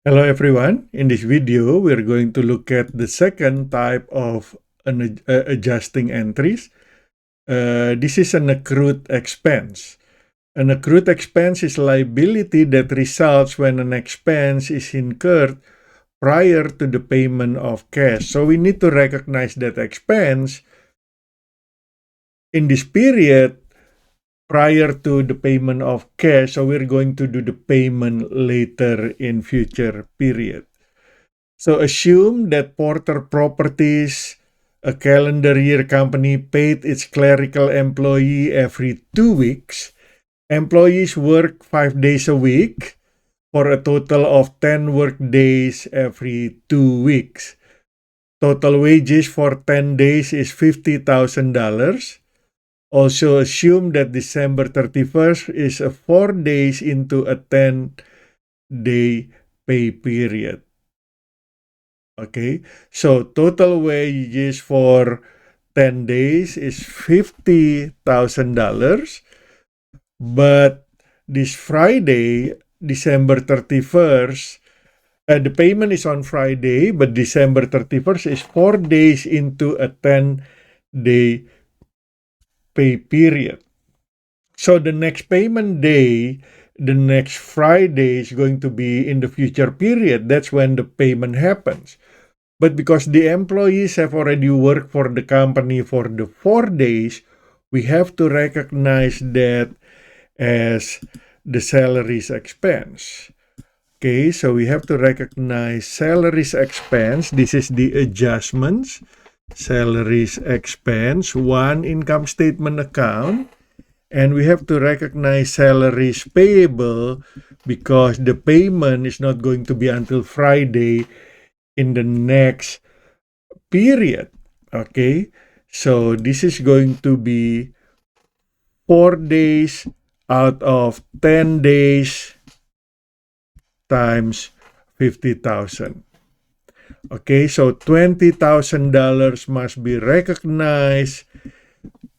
Hello everyone. In this video, we're going to look at the second type of adjusting entries. This is an accrued expense. An accrued expense is a liability that results when an expense is incurred prior to the payment of cash. So we need to recognize that expense in this period prior to the payment of cash. So we're going to do the payment later in future period. So assume that Porter Properties, a calendar year company, paid its clerical employee every 2 weeks. Employees work 5 days a week for a total of 10 work days every 2 weeks. Total wages for 10 days is $50,000. Also assume that December 31st is a 4 days into a 10-day pay period. Okay, so total wages for 10 days is $50,000. But this Friday, December 31st, the payment is on Friday, but December 31st is 4 days into a 10-day pay period. So the next payment day, the next Friday, is going to be in the future period. That's when the payment happens. But because the employees have already worked for the company for the 4 days, we have to recognize that as the salaries expense. Okay, so we have to recognize salaries expense. This is the adjustments. Salaries expense, one income statement account. And we have to recognize salaries payable because the payment is not going to be until Friday in the next period. Okay, so this is going to be 4 days out of 10 days times 50,000. Okay, so $20,000 must be recognized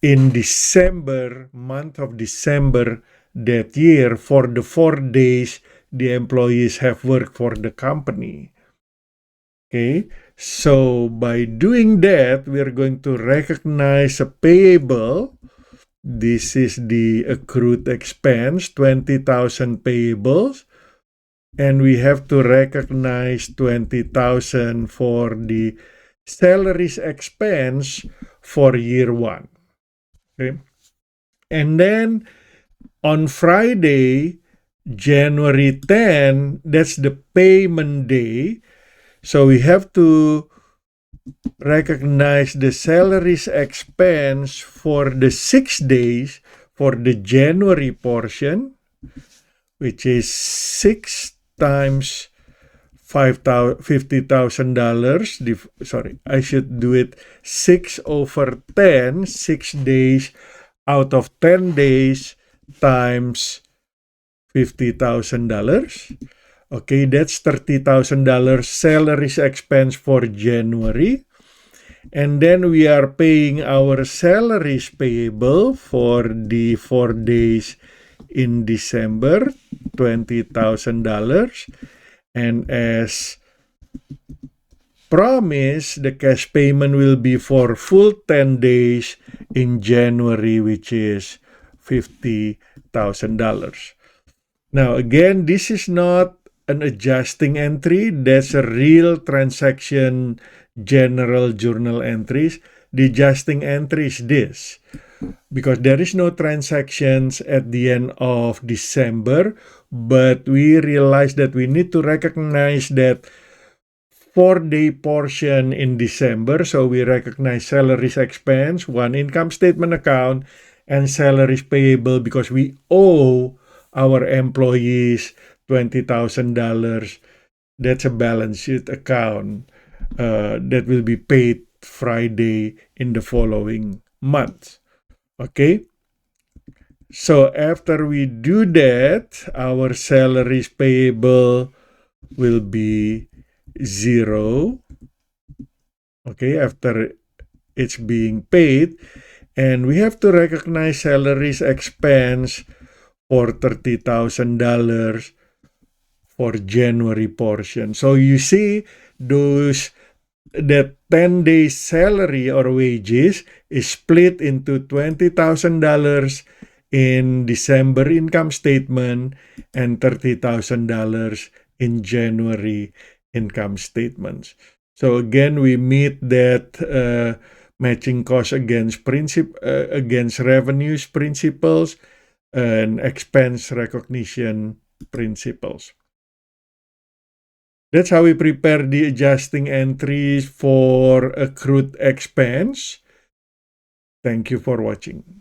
in December, month of December that year, for the 4 days the employees have worked for the company. Okay, so by doing that, we're going to recognize a payable. This is the accrued expense, 20,000 payables. And we have to recognize 20,000 for the salaries expense for year one. Okay, and then on Friday, January 10, that's the payment day. So we have to recognize the salaries expense for the 6 days for the January portion, which is 6 times $50,000. Sorry, I should do it 6 over 10, 6 days out of 10 days times $50,000. Okay, that's $30,000 salaries expense for January. And then we are paying our salaries payable for the 4 days in December, $20,000. And as promised, the cash payment will be for full 10 days in January, which is $50,000. Now, again, this is not an adjusting entry. That's a real transaction general journal entries. The adjusting entry is this, because there is no transactions at the end of December, but we realize that we need to recognize that 4-day portion in December. So we recognize salaries expense, one income statement account, and salaries payable because we owe our employees $20,000. That's a balance sheet account that will be paid Friday in the following month. Okay, so after we do that, our salaries payable will be 0. Okay, after it's being paid, and we have to recognize salaries expense for $30,000 for January portion. So you see that 10-day salary or wages is split into $20,000 in December income statement and $30,000 in January income statements. So again, we meet that matching cost against revenues principles and expense recognition principles. That's how we prepare the adjusting entries for accrued expense. Thank you for watching.